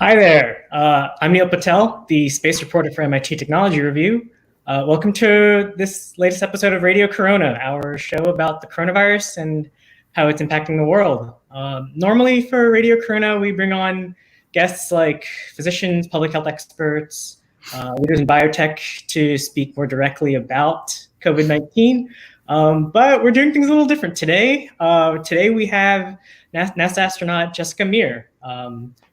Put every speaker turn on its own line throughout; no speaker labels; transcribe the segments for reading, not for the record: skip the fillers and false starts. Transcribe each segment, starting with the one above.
Hi there. I'm Neil Patel, the space reporter for MIT Technology Review. Welcome to this latest episode of Radio Corona, our show about the coronavirus and how it's impacting the world. Normally for Radio Corona, we bring on guests like physicians, public health experts, leaders in biotech to speak more directly about COVID-19. But we're doing things a little different today. Today we have NASA astronaut Jessica Meir.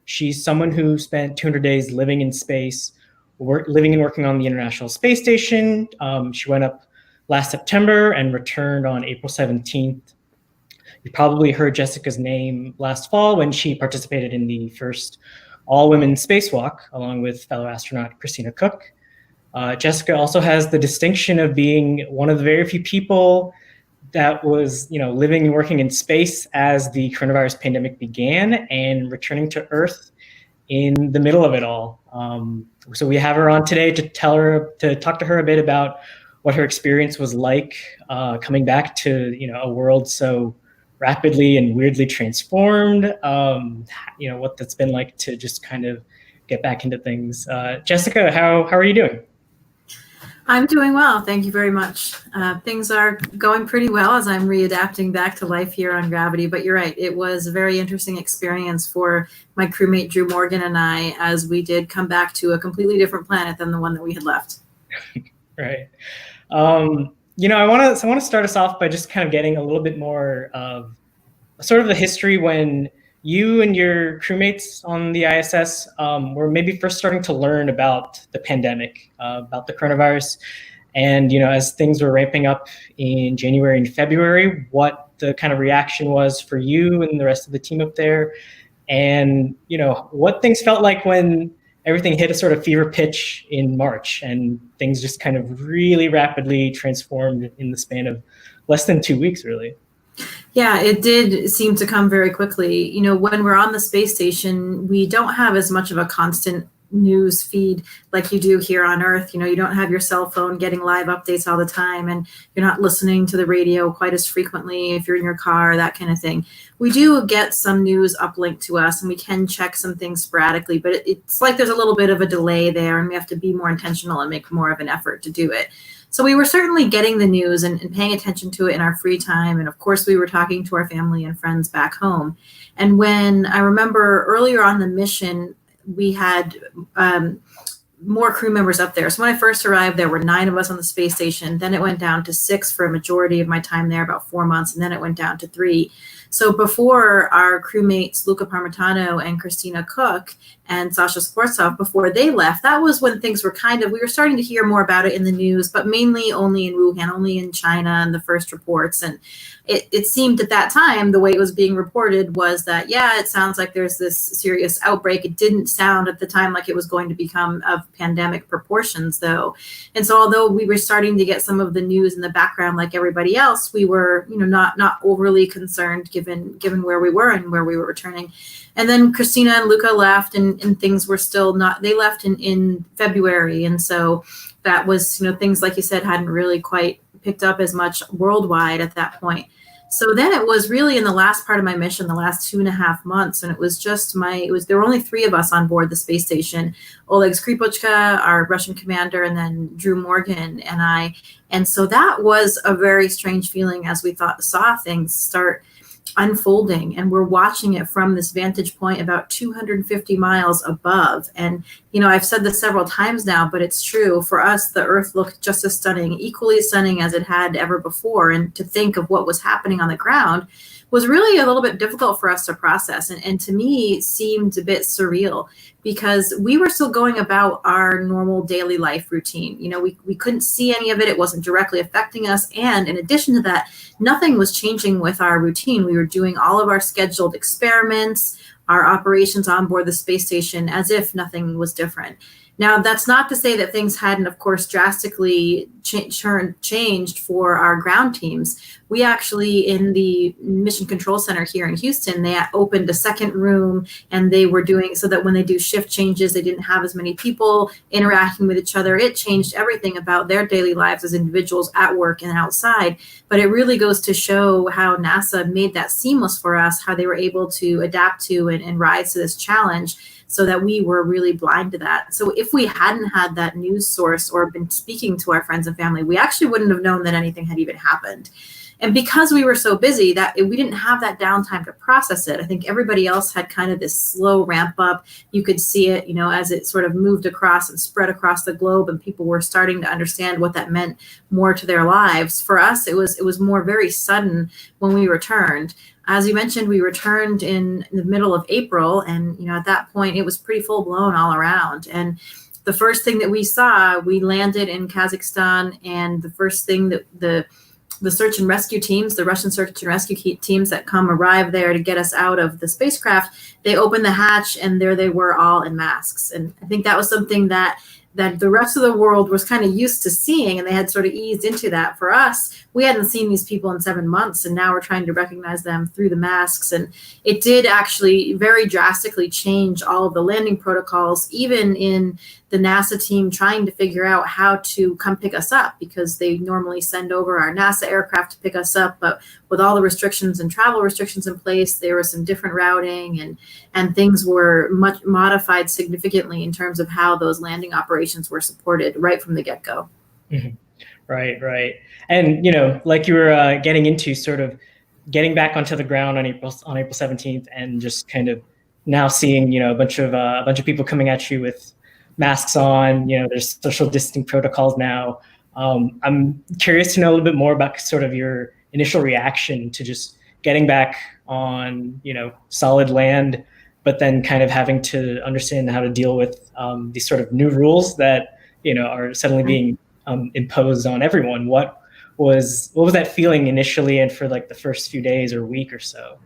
She's someone who spent 200 days living in space, living and working on the International Space Station. She went up last September and returned on April 17th. You probably heard Jessica's name last fall when she participated in the first all-women spacewalk, along with fellow astronaut Christina Cook. Jessica also has the distinction of being one of the very few people that was, living and working in space as the coronavirus pandemic began and returning to Earth in the middle of it all. So we have her on today to talk to her a bit about what her experience was like coming back to, a world so rapidly and weirdly transformed. What that's been like to just kind of get back into things. Jessica, how are you doing?
I'm doing well. Thank you very much. Things are going pretty well as I'm readapting back to life here on Gravity. But you're right. It was a very interesting experience for my crewmate, Drew Morgan, and I, as we did come back to a completely different planet than the one that we had left.
Right. I want to start us off by just kind of getting a little bit more of sort of the history when you and your crewmates on the ISS were maybe first starting to learn about the pandemic, about the coronavirus. And, as things were ramping up in January and February, what the kind of reaction was for you and the rest of the team up there. And, what things felt like when everything hit a sort of fever pitch in March and things just kind of really rapidly transformed in the span of less than 2 weeks, really.
Yeah, it did seem to come very quickly. When we're on the space station, we don't have as much of a constant news feed like you do here on Earth. You don't have your cell phone getting live updates all the time, and you're not listening to the radio quite as frequently if you're in your car, that kind of thing. We do get some news uplinked to us, and we can check some things sporadically, but it's like there's a little bit of a delay there, and we have to be more intentional and make more of an effort to do it. So we were certainly getting the news and paying attention to it in our free time. And of course, we were talking to our family and friends back home. And when I remember earlier on the mission, we had more crew members up there. So when I first arrived, there were 9 of us on the space station. Then it went down to 6 for a majority of my time there, about 4 months. And then it went down to 3. So before our crewmates, Luca Parmitano and Christina Cook and Sasha Skvortsov, before they left, that was when things were we were starting to hear more about it in the news, but mainly only in Wuhan, only in China and the first reports. And it seemed at that time, the way it was being reported was that, it sounds like there's this serious outbreak. It didn't sound at the time like it was going to become of pandemic proportions, though. And so although we were starting to get some of the news in the background like everybody else, we were, not overly concerned given where we were and where we were returning. And then Christina and Luca left and things were still not, they left in February. And so that was, things like you said, hadn't really quite picked up as much worldwide at that point. So then it was really in the last part of my mission, the last 2.5 months. And it was just there were only 3 of us on board the space station, Oleg Skripochka, our Russian commander, and then Drew Morgan and I. And so that was a very strange feeling as we saw things start unfolding, and we're watching it from this vantage point about 250 miles above. And I've said this several times now, but it's true. For us, the Earth looked just as stunning, equally stunning as it had ever before. And to think of what was happening on the ground was really a little bit difficult for us to process, and to me seemed a bit surreal, because we were still going about our normal daily life routine. We couldn't see any of it. It wasn't directly affecting us. And in addition to that, nothing was changing with our routine. We were doing all of our scheduled experiments, our operations on board the space station, as if nothing was different. Now, that's not to say that things hadn't, of course, drastically changed for our ground teams. We actually, in the Mission Control Center here in Houston, they opened a second room, and they were doing so that when they do shift changes, they didn't have as many people interacting with each other. It changed everything about their daily lives as individuals at work and outside. But it really goes to show how NASA made that seamless for us, how they were able to adapt to and rise to this challenge. so that we were really blind to that. So if we hadn't had that news source or been speaking to our friends and family, we actually wouldn't have known that anything had even happened. And because we were so busy that we didn't have that downtime to process it, I think everybody else had kind of this slow ramp up. You could see it, as it sort of moved across and spread across the globe, and people were starting to understand what that meant more to their lives. For us, it was more very sudden when we returned. As you mentioned, we returned in the middle of April, and at that point it was pretty full blown all around. And the first thing that we saw, we landed in Kazakhstan, and the first thing that the search and rescue teams, the Russian search and rescue teams that arrive there to get us out of the spacecraft, they opened the hatch, and there they were, all in masks. And I think that was something that the rest of the world was kind of used to seeing, and they had sort of eased into that. For us, we hadn't seen these people in 7 months, and now we're trying to recognize them through the masks. And it did actually very drastically change all of the landing protocols, even in the NASA team trying to figure out how to come pick us up, because they normally send over our NASA aircraft to pick us up. But with all the restrictions and travel restrictions in place, there was some different routing, and things were much modified significantly in terms of how those landing operations were supported right from the get-go.
Mm-hmm. Right. And, like you were getting into, sort of getting back onto the ground on April 17th, and just kind of now seeing, a bunch of people coming at you with masks on, there's social distancing protocols now. I'm curious to know a little bit more about sort of your initial reaction to just getting back on, solid land, but then kind of having to understand how to deal with these sort of new rules that, are suddenly being imposed on everyone. What was that feeling initially, and for like the first few days or week or so?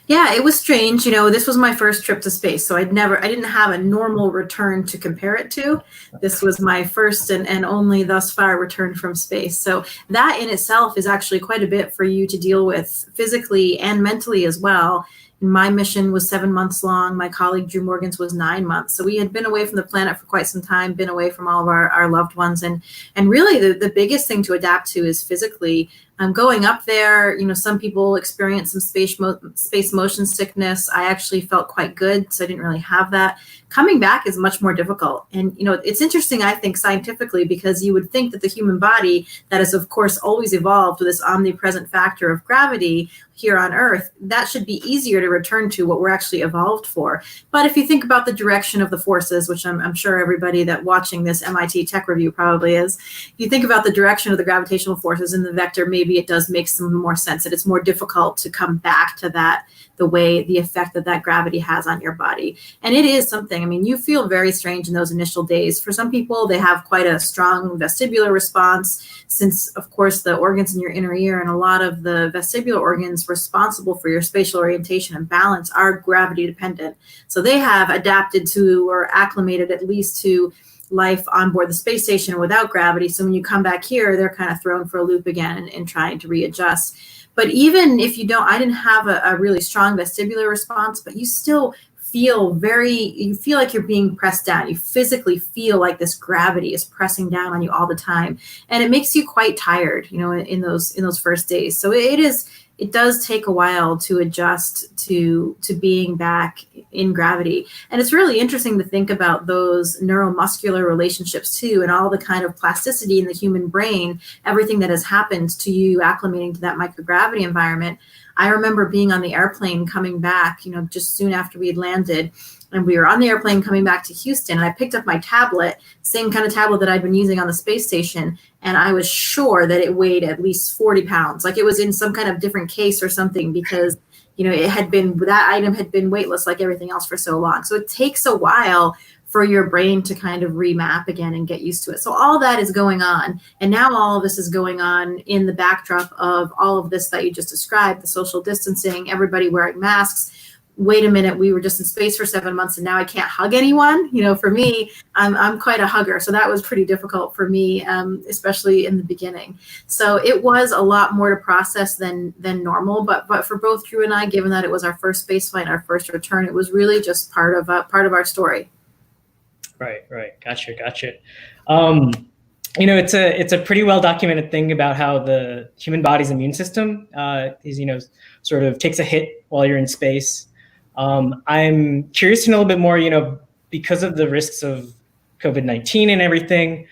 Yeah, it was strange. This was my first trip to space, so I didn't have a normal return to compare it to. This was my first and only thus far return from space. So that in itself is actually quite a bit for you to deal with physically and mentally as well. My mission was 7 months long. My colleague Drew Morgan's was 9 months. So we had been away from the planet for quite some time, been away from all of our loved ones. And really the biggest thing to adapt to is physically. Going up there, some people experience some space motion sickness. I actually felt quite good, so I didn't really have that. Coming back is much more difficult. And, it's interesting, I think, scientifically, because you would think that the human body, that is, of course, always evolved with this omnipresent factor of gravity here on Earth, that should be easier to return to, what we're actually evolved for. But if you think about the direction of the forces, which I'm sure everybody that watching this MIT Tech Review probably is, if you think about the direction of the gravitational forces in the vector, maybe it does make some more sense that it's more difficult to come back to that, the effect that gravity has on your body. And it is something, you feel very strange in those initial days. For some people, they have quite a strong vestibular response, since, of course, the organs in your inner ear and a lot of the vestibular organs responsible for your spatial orientation and balance are gravity dependent. So they have adapted to, or acclimated at least to, life on board the space station without gravity. So when you come back here, they're kind of thrown for a loop again and trying to readjust. But even if you don't, I didn't have a really strong vestibular response, but you still you feel like you're being pressed down. You physically feel like this gravity is pressing down on you all the time. And it makes you quite tired, in those first days. So it does take a while to adjust to being back in gravity. And it's really interesting to think about those neuromuscular relationships too, and all the kind of plasticity in the human brain, everything that has happened to you acclimating to that microgravity environment. I remember being on the airplane coming back, just soon after we had landed, and we were on the airplane coming back to Houston, and I picked up my tablet, same kind of tablet that I'd been using on the space station, and I was sure that it weighed at least 40 pounds, like it was in some kind of different case or something, because that item had been weightless like everything else for so long. So it takes a while for your brain to kind of remap again and get used to it. So all that is going on. And now all of this is going on in the backdrop of all of this that you just described, the social distancing, everybody wearing masks. Wait a minute, we were just in space for 7 months and now I can't hug anyone. For me, I'm quite a hugger. So that was pretty difficult for me, especially in the beginning. So it was a lot more to process than normal. But for both Drew and I, given that it was our first space flight, our first return, it was really just part of our story.
Right. Gotcha. It's a pretty well documented thing about how the human body's immune system is, sort of takes a hit while you're in space. I'm curious to know a little bit more, because of the risks of COVID-19 and everything,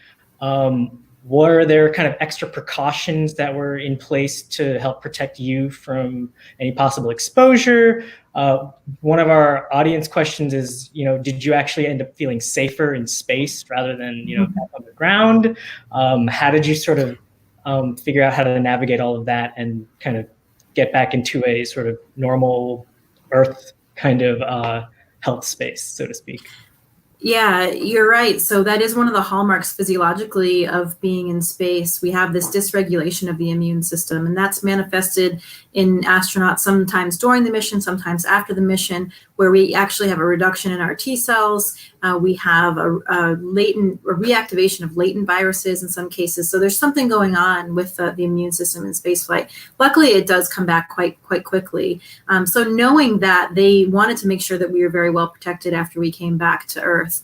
were there kind of extra precautions that were in place to help protect you from any possible exposure? One of our audience questions is, did you actually end up feeling safer in space rather than, back on the ground? How did you sort of figure out how to navigate all of that and kind of get back into a sort of normal Earth kind of health space, so to speak?
Yeah, you're right. So that is one of the hallmarks physiologically of being in space. We have this dysregulation of the immune system, and that's manifested in astronauts sometimes during the mission, sometimes after the mission, where we actually have a reduction in our T cells. We have a reactivation of latent viruses in some cases. So there's something going on with the immune system in spaceflight. Luckily, it does come back quite quickly. So knowing that, they wanted to make sure that we were very well protected after we came back to Earth,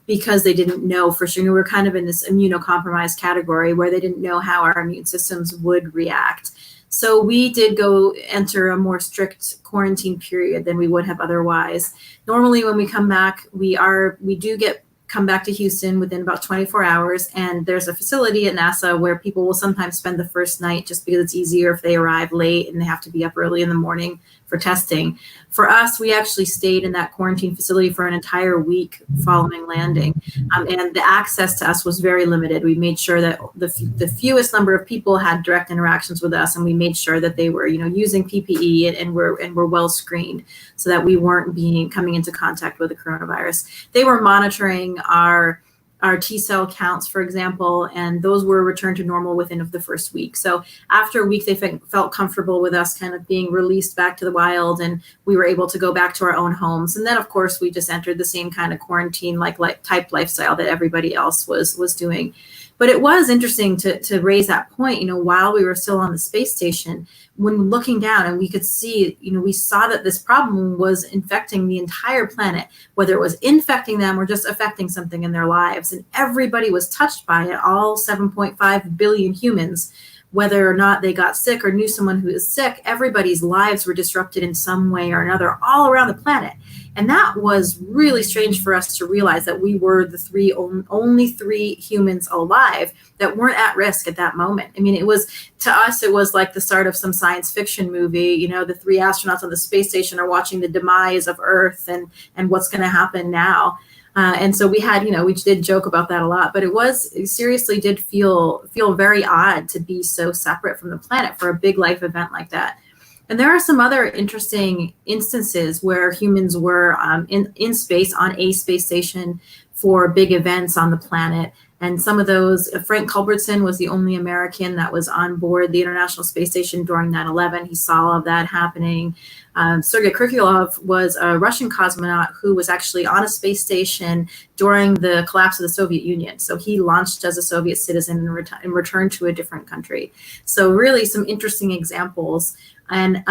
because they didn't know for sure. We were kind of in this immunocompromised category where they didn't know how our immune systems would react. So we did go enter a more strict quarantine period than we would have otherwise. Normally, when we come back, we do come back to Houston within about 24 hours. And there's a facility at NASA where people will sometimes spend the first night just because it's easier if they arrive late and they have to be up early in the morning for testing. For us, we actually stayed in that quarantine facility for an entire week following landing. And the access to us was very limited. We made sure that the fewest number of people had direct interactions with us, and we made sure that they were, using PPE and were well screened so that we weren't coming into contact with the coronavirus. They were monitoring our T cell counts, for example, and those were returned to normal within the first week. So after a week, they felt comfortable with us kind of being released back to the wild, and we were able to go back to our own homes. And then, of course, we just entered the same kind of quarantine type lifestyle that everybody else was doing. But it was interesting to raise that point, while we were still on the space station, when looking down, and we could see, we saw that this problem was infecting the entire planet, whether it was infecting them or just affecting something in their lives. And everybody was touched by it, all 7.5 billion humans. Whether or not they got sick or knew someone who is sick, everybody's lives were disrupted in some way or another all around the planet. And that was really strange for us to realize, that we were the only three humans alive that weren't at risk at that moment. I mean, to us, it was like the start of some science fiction movie. The three astronauts on the space station are watching the demise of Earth and what's going to happen now. And so we did joke about that a lot, but it seriously did feel very odd to be so separate from the planet for a big life event like that. And there are some other interesting instances where humans were in space on a space station for big events on the planet. And some of those, Frank Culbertson was the only American that was on board the International Space Station during 9/11. He saw all of that happening. Sergei Krikalev was a Russian cosmonaut who was actually on a space station during the collapse of the Soviet Union. So he launched as a Soviet citizen and returned to a different country. So really some interesting examples. And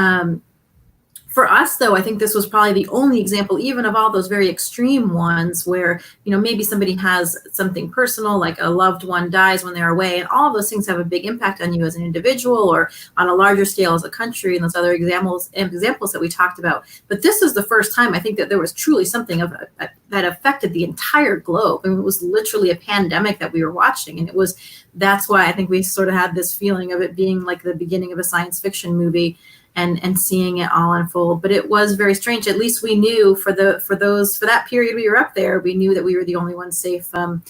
for us, though, I think this was probably the only example, even of all those very extreme ones, where maybe somebody has something personal, like a loved one dies when they're away, and all of those things have a big impact on you as an individual or on a larger scale as a country, and those other examples that we talked about. But this is the first time I think that there was truly something that affected the entire globe. I mean, it was literally a pandemic that we were watching, and that's why I think we sort of had this feeling of it being like the beginning of a science fiction movie. And seeing it all unfold. But it was very strange. At least we knew for that period we were up there, we knew that we were the only ones safe from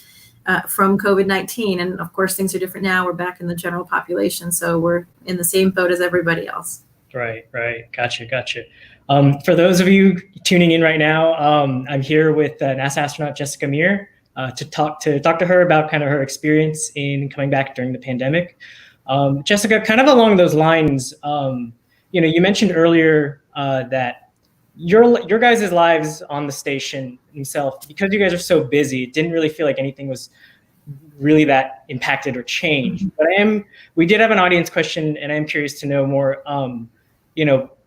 COVID-19. And of course, things are different now. We're back in the general population, so we're in the same boat as everybody else.
Right. Gotcha. For those of you tuning in right now, I'm here with NASA astronaut Jessica Meir to talk to her about kind of her experience in coming back during the pandemic. Jessica, kind of along those lines, you mentioned earlier that your guys' lives on the station themselves, because you guys are so busy, it didn't really feel like anything was really that impacted or changed. But we did have an audience question, and I'm curious to know more,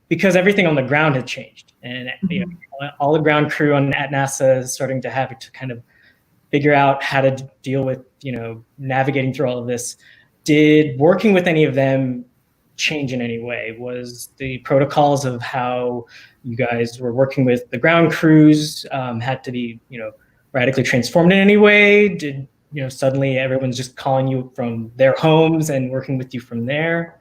because everything on the ground had changed, and all the ground crew at NASA is starting to have to kind of figure out how to deal with, navigating through all of this. Did working with any of them change in any way? Was the protocols of how you guys were working with the ground crews had to be, radically transformed in any way? Did, suddenly everyone's just calling you from their homes and working with you from there?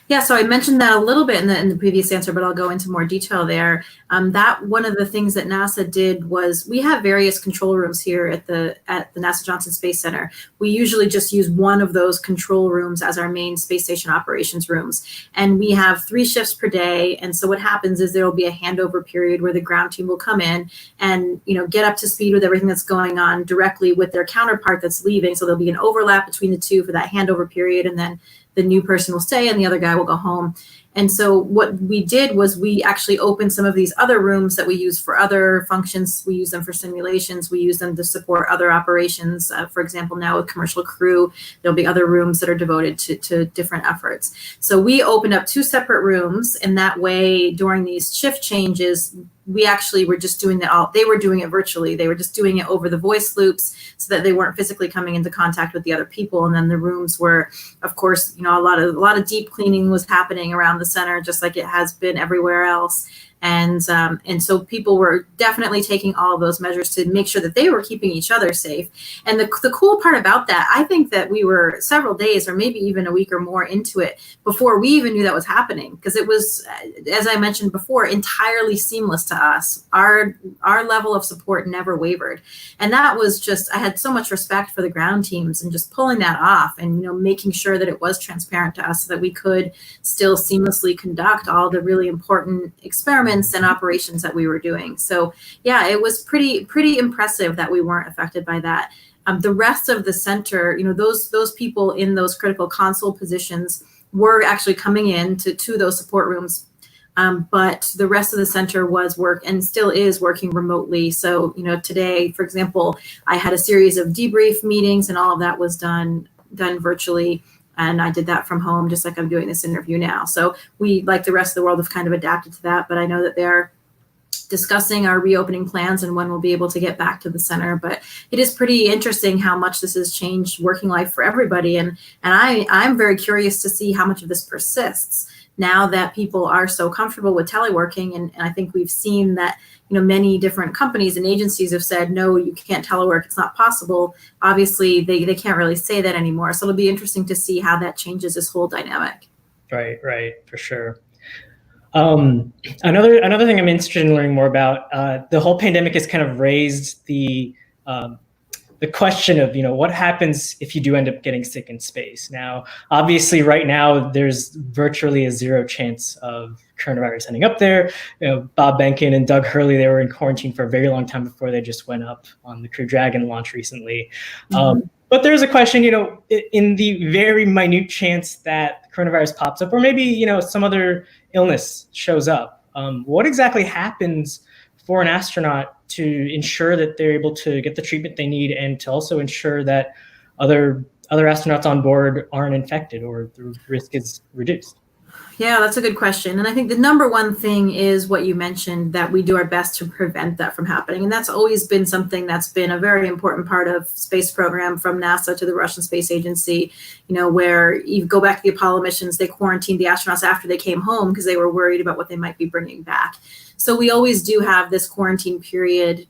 Yeah, so I mentioned that a little bit in the previous answer, but I'll go into more detail there. That one of the things that NASA did was we have various control rooms here at the NASA Johnson Space Center. We usually just use one of those control rooms as our main space station operations rooms, and we have 3 shifts per day. And so what happens is there will be a handover period where the ground team will come in and get up to speed with everything that's going on directly with their counterpart that's leaving. So there'll be an overlap between the two for that handover period, and then the new person will stay and the other guy will go home. And so what we did was we actually opened some of these other rooms that we use for other functions. We use them for simulations. We use them to support other operations. For example, now with commercial crew, there'll be other rooms that are devoted to different efforts. So we opened up 2 separate rooms, and that way during these shift changes, we actually were just doing that they were doing it virtually. They were just doing it over the voice loops so that they weren't physically coming into contact with the other people. And then the rooms were, of course, a lot of deep cleaning was happening around the center, just like it has been everywhere else. And so people were definitely taking all of those measures to make sure that they were keeping each other safe. And the cool part about that, I think that we were several days or maybe even a week or more into it before we even knew that was happening, because it was, as I mentioned before, entirely seamless to us. Our level of support never wavered. And that was just, I had so much respect for the ground teams and just pulling that off and making sure that it was transparent to us so that we could still seamlessly conduct all the really important experiments and operations that we were doing. So yeah, it was pretty impressive that we weren't affected by that. The rest of the center, those people in those critical console positions were actually coming in to those support rooms. But the rest of the center was and still is working remotely. So, today, for example, I had a series of debrief meetings and all of that was done virtually. And I did that from home, just like I'm doing this interview now. So we, like the rest of the world, have kind of adapted to that. But I know that they're discussing our reopening plans and when we'll be able to get back to the center. But it is pretty interesting how much this has changed working life for everybody. And I'm very curious to see how much of this persists now that people are so comfortable with teleworking. And I think we've seen that many different companies and agencies have said, no, you can't telework, it's not possible. Obviously, they can't really say that anymore. So it'll be interesting to see how that changes this whole dynamic.
Right, for sure. Another thing I'm interested in learning more about, the whole pandemic has kind of raised the question of, what happens if you do end up getting sick in space. Now, obviously, right now, there's virtually a 0 chance of coronavirus ending up there. Bob Behnken and Doug Hurley, they were in quarantine for a very long time before they just went up on the Crew Dragon launch recently. Mm-hmm. But there's a question, in the very minute chance that coronavirus pops up, or maybe, some other illness shows up, what exactly happens for an astronaut to ensure that they're able to get the treatment they need and to also ensure that other astronauts on board aren't infected or the risk is reduced?
Yeah, that's a good question. And I think the number one thing is what you mentioned, that we do our best to prevent that from happening. And that's always been something that's been a very important part of space program from NASA to the Russian Space Agency, where you go back to the Apollo missions, they quarantined the astronauts after they came home because they were worried about what they might be bringing back. So we always do have this quarantine period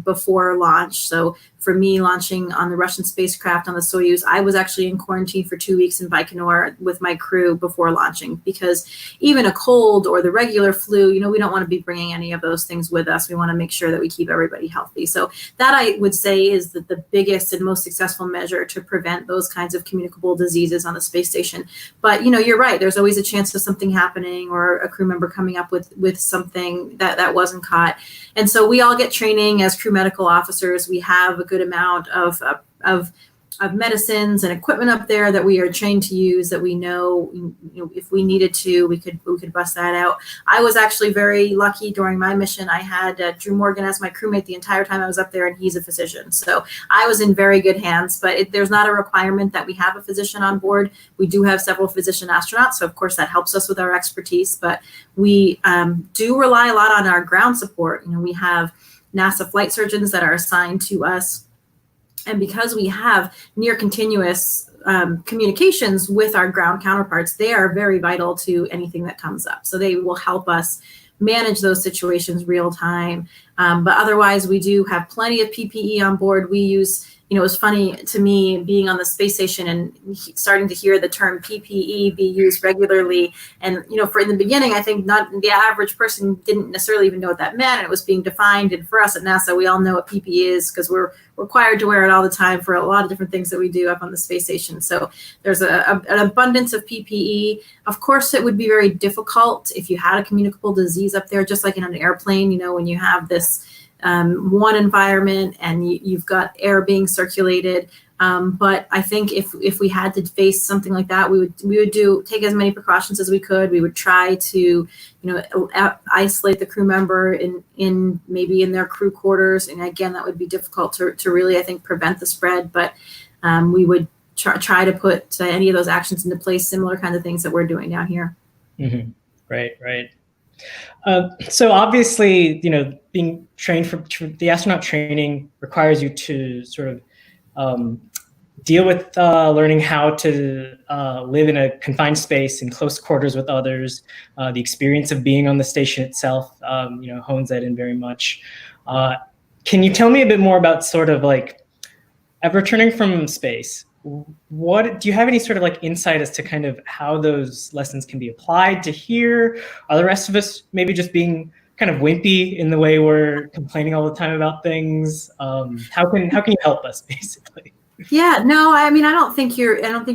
before launch. So for me, launching on the Russian spacecraft on the Soyuz, I was actually in quarantine for 2 weeks in Baikonur with my crew before launching, because even a cold or the regular flu, we don't want to be bringing any of those things with us. We want to make sure that we keep everybody healthy. So that, I would say, is the biggest and most successful measure to prevent those kinds of communicable diseases on the space station. But, you're right. There's always a chance of something happening or a crew member coming up with something that wasn't caught. And so we all get training as crew medical officers. We have a good amount of medicines and equipment up there that we are trained to use, that we know, if we needed to, we could bust that out. I was actually very lucky during my mission. I had Drew Morgan as my crewmate the entire time I was up there, and he's a physician. So I was in very good hands, but there's not a requirement that we have a physician on board. We do have several physician astronauts, so of course that helps us with our expertise, but we do rely a lot on our ground support. We have NASA flight surgeons that are assigned to us. And because we have near continuous communications with our ground counterparts, they are very vital to anything that comes up. So they will help us manage those situations real time. But otherwise, we do have plenty of PPE on board. We use, it was funny to me being on the space station and starting to hear the term PPE be used regularly. And, for in the beginning, I think not the average person didn't necessarily even know what that meant. And it was being defined. And for us at NASA, we all know what PPE is because we're required to wear it all the time for a lot of different things that we do up on the space station. So there's an abundance of PPE. Of course, it would be very difficult if you had a communicable disease up there, just like in an airplane, when you have this one environment and you've got air being circulated. But I think if we had to face something like that, we would take as many precautions as we could. We would try to, isolate the crew member in maybe in their crew quarters. And again, that would be difficult to really, I think, prevent the spread. But we would try to put any of those actions into place, similar kinds of things that we're doing down here.
Mm-hmm. Right. So obviously, being trained for the astronaut training requires you to sort of deal with learning how to live in a confined space in close quarters with others. The experience of being on the station itself, hones that in very much. Can you tell me a bit more about sort of like, returning from space? What do you have any sort of like insight as to kind of how those lessons can be applied to here? Are the rest of us maybe just being kind of wimpy in the way we're complaining all the time about things? How can you help us, basically?
Yeah, no, I don't think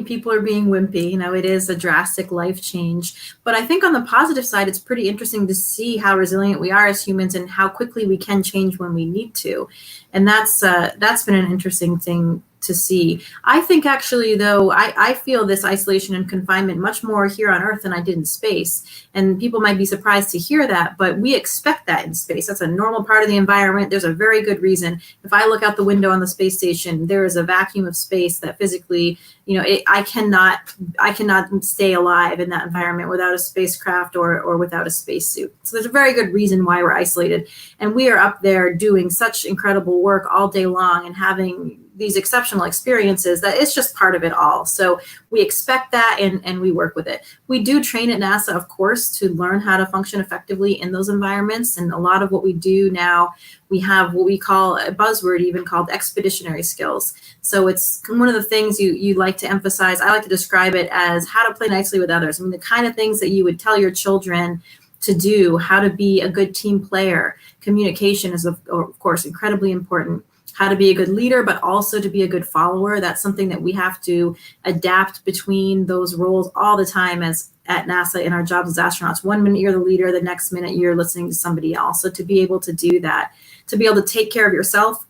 people are being wimpy. It is a drastic life change. But I think on the positive side, it's pretty interesting to see how resilient we are as humans and how quickly we can change when we need to. And that's been an interesting thing to see. I think actually, though, I feel this isolation and confinement much more here on Earth than I did in space. And people might be surprised to hear that, but we expect that in space. That's a normal part of the environment. There's a very good reason. If I look out the window on the space station, there is a vacuum of space that physically, I cannot stay alive in that environment without a spacecraft or without a spacesuit. So there's a very good reason why we're isolated. And we are up there doing such incredible work all day long and having these exceptional experiences that it's just part of it all. So we expect that and we work with it. We do train at NASA, of course, to learn how to function effectively in those environments. And a lot of what we do now, we have what we call a buzzword even called expeditionary skills. So it's one of the things you like to emphasize. I like to describe it as how to play nicely with others. The kind of things that you would tell your children to do, how to be a good team player. Communication is, of course, incredibly important. How to be a good leader, but also to be a good follower. That's something that we have to adapt between those roles all the time as at NASA in our jobs as astronauts. 1 minute you're the leader, the next minute you're listening to somebody else. So to be able to do that, to be able to take care of yourself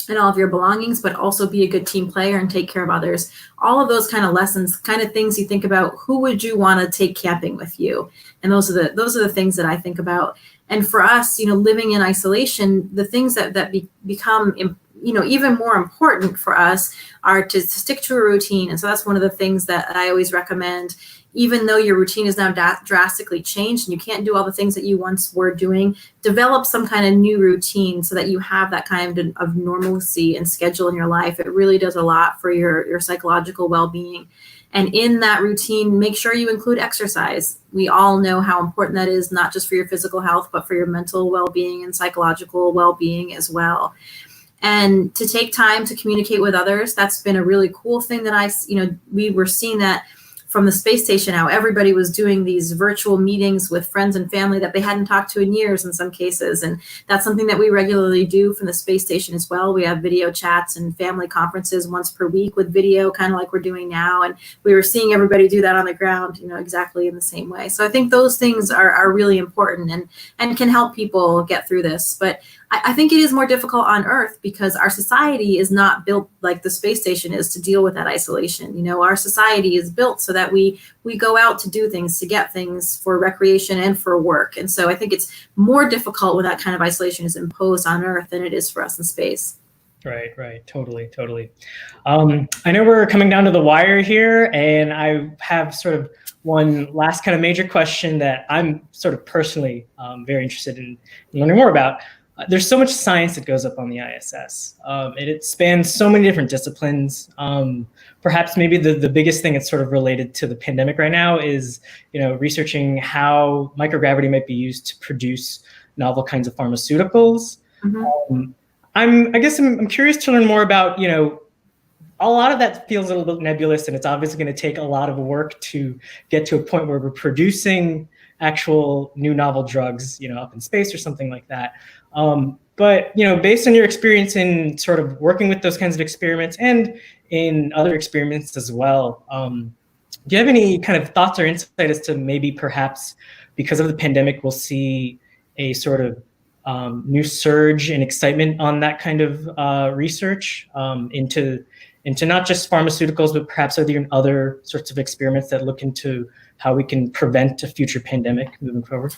and all of your belongings, but also be a good team player and take care of others. All of those kind of lessons, kind of things you think about, who would you want to take camping with you? And those are the things that I think about. And for us, living in isolation, the things that become, even more important for us are to stick to a routine. And so that's one of the things that I always recommend. Even though your routine is now drastically changed and you can't do all the things that you once were doing, develop some kind of new routine so that you have that kind of normalcy and schedule in your life. It really does a lot for your psychological well-being. And in that routine, make sure you include exercise. We all know how important that is, not just for your physical health, but for your mental well-being and psychological well-being as well. And to take time to communicate with others, that's been a really cool thing that we were seeing that from the space station, how everybody was doing these virtual meetings with friends and family that they hadn't talked to in years in some cases. And that's something that we regularly do from the space station as well. We have video chats and family conferences once per week with video, kind of like we're doing now. And we were seeing everybody do that on the ground, exactly in the same way. So I think those things are really important and can help people get through this. But I think it is more difficult on Earth because our society is not built like the space station is to deal with that isolation. Our society is built so that we go out to do things, to get things for recreation and for work. And so I think it's more difficult when that kind of isolation is imposed on Earth than it is for us in space.
Right. Totally. I know we're coming down to the wire here, and I have sort of one last kind of major question that I'm sort of personally very interested in learning more about. there's so much science that goes up on the ISS. It spans so many different disciplines. Perhaps maybe the biggest thing that's sort of related to the pandemic right now is, researching how microgravity might be used to produce novel kinds of pharmaceuticals.
Mm-hmm.
I'm curious to learn more about, a lot of that feels a little bit nebulous, and it's obviously going to take a lot of work to get to a point where we're producing actual new novel drugs, up in space or something like that. But based on your experience in sort of working with those kinds of experiments and in other experiments as well, do you have any kind of thoughts or insight as to maybe perhaps because of the pandemic, we'll see a sort of new surge in excitement on that kind of research into not just pharmaceuticals, but perhaps other sorts of experiments that look into how we can prevent a future pandemic moving forward?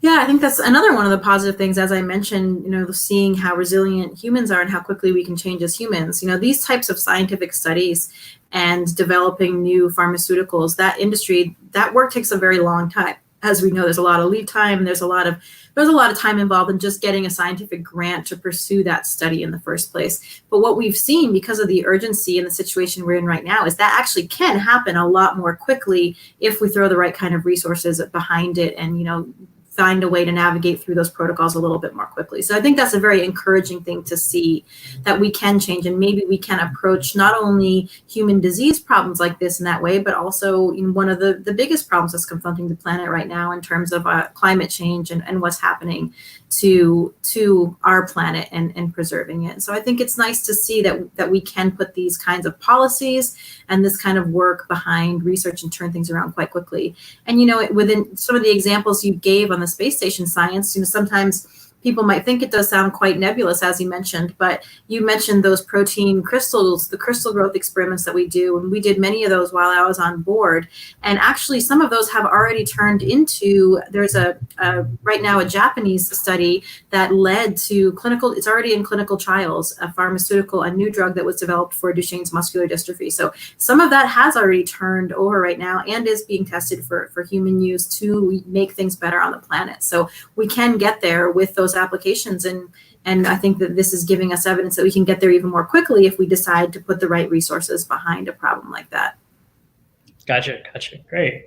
Yeah, I think that's another one of the positive things, as I mentioned, seeing how resilient humans are and how quickly we can change as humans. These types of scientific studies and developing new pharmaceuticals, that industry, that work takes a very long time. As we know, there's a lot of lead time. There's a lot of time involved in just getting a scientific grant to pursue that study in the first place. But what we've seen because of the urgency and the situation we're in right now is that actually can happen a lot more quickly if we throw the right kind of resources behind it and, find a way to navigate through those protocols a little bit more quickly. So I think that's a very encouraging thing to see, that we can change and maybe we can approach not only human disease problems like this in that way, but also one of the biggest problems that's confronting the planet right now in terms of climate change and what's happening to our planet and preserving it. So I think it's nice to see that we can put these kinds of policies and this kind of work behind research and turn things around quite quickly. And within some of the examples you gave on the space station science, sometimes people might think it does sound quite nebulous, as you mentioned, but you mentioned those protein crystals, the crystal growth experiments that we do, and we did many of those while I was on board. And actually, some of those have already turned into, there's right now a Japanese study that led to clinical, it's already in clinical trials, a new drug that was developed for Duchenne's muscular dystrophy. So some of that has already turned over right now and is being tested for human use to make things better on the planet. So we can get there with those applications, and I think that this is giving us evidence that we can get there even more quickly if we decide to put the right resources behind a problem like that.
Gotcha. Great.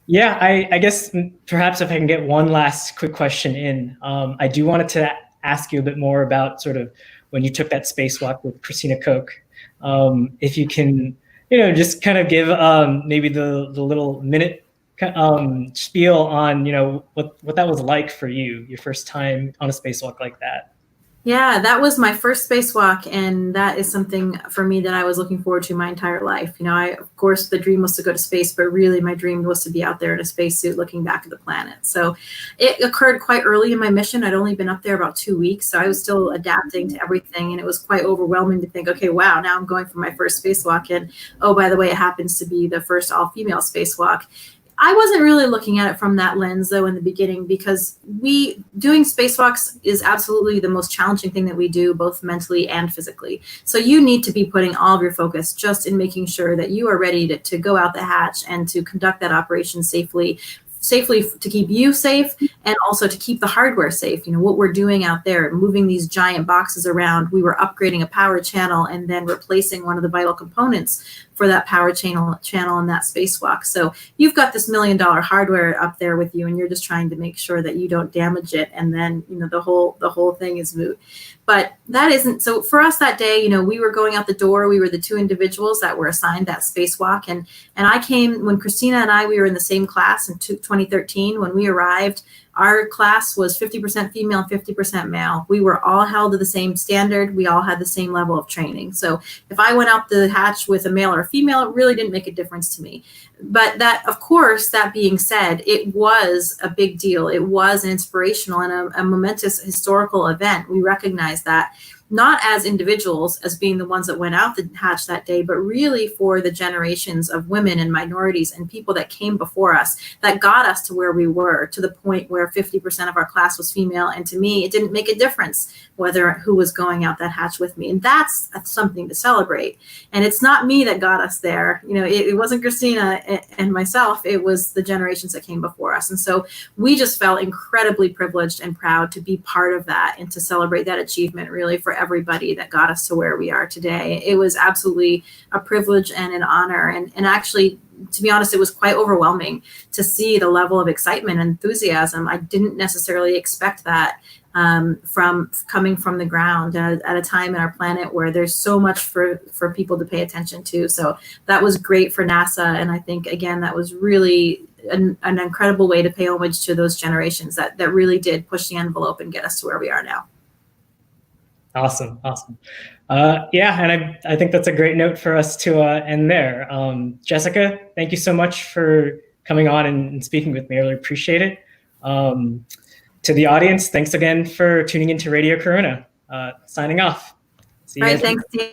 Yeah, I guess perhaps if I can get one last quick question in, I do wanted to ask you a bit more about sort of when you took that spacewalk with Christina Koch. If you can, just kind of give maybe the little minute spiel on what that was like for you, your first time on a spacewalk like that.
Yeah, that was my first spacewalk, and that is something for me that I was looking forward to my entire life. Of course, the dream was to go to space, but really my dream was to be out there in a spacesuit looking back at the planet. So it occurred quite early in my mission. I'd only been up there about 2 weeks, so I was still adapting to everything, and it was quite overwhelming to think, okay, wow, now I'm going for my first spacewalk, and oh, by the way, it happens to be the first all-female spacewalk. I wasn't really looking at it from that lens, though, in the beginning, because doing spacewalks is absolutely the most challenging thing that we do, both mentally and physically. So you need to be putting all of your focus just in making sure that you are ready to go out the hatch and to conduct that operation safely to keep you safe and also to keep the hardware safe. What we're doing out there, moving these giant boxes around, we were upgrading a power channel and then replacing one of the vital components for that power channel in that spacewalk. So you've got this $1 million hardware up there with you, and you're just trying to make sure that you don't damage it, and then the whole thing is moot. But that isn't so. For us that day, we were going out the door. We were the 2 individuals that were assigned that spacewalk, and I came when Christina and we were in the same class in 2013. When we arrived, our class was 50% female and 50% male. We were all held to the same standard. We all had the same level of training. So if I went out the hatch with a male or a female, it really didn't make a difference to me. But that, of course, that being said, it was a big deal. It was an inspirational and a momentous historical event. We recognize that not as individuals as being the ones that went out the hatch that day, but really for the generations of women and minorities and people that came before us that got us to where we were, to the point where 50% of our class was female. And to me, it didn't make a difference who was going out that hatch with me. And that's something to celebrate. And it's not me that got us there. It wasn't Christina and myself. It was the generations that came before us. And so we just felt incredibly privileged and proud to be part of that and to celebrate that achievement really for everybody that got us to where we are today. It was absolutely a privilege and an honor. And actually, to be honest, it was quite overwhelming to see the level of excitement and enthusiasm. I didn't necessarily expect that from coming from the ground at a time in our planet where there's so much for people to pay attention to. So that was great for NASA. And I think, again, that was really an incredible way to pay homage to those generations that really did push the envelope and get us to where we are now.
Awesome. Yeah, and I think that's a great note for us to end there. Jessica, thank you so much for coming on and speaking with me. I really appreciate it. To the audience, thanks again for tuning into Radio Corona. Signing off. See you guys.
Thanks, Steve.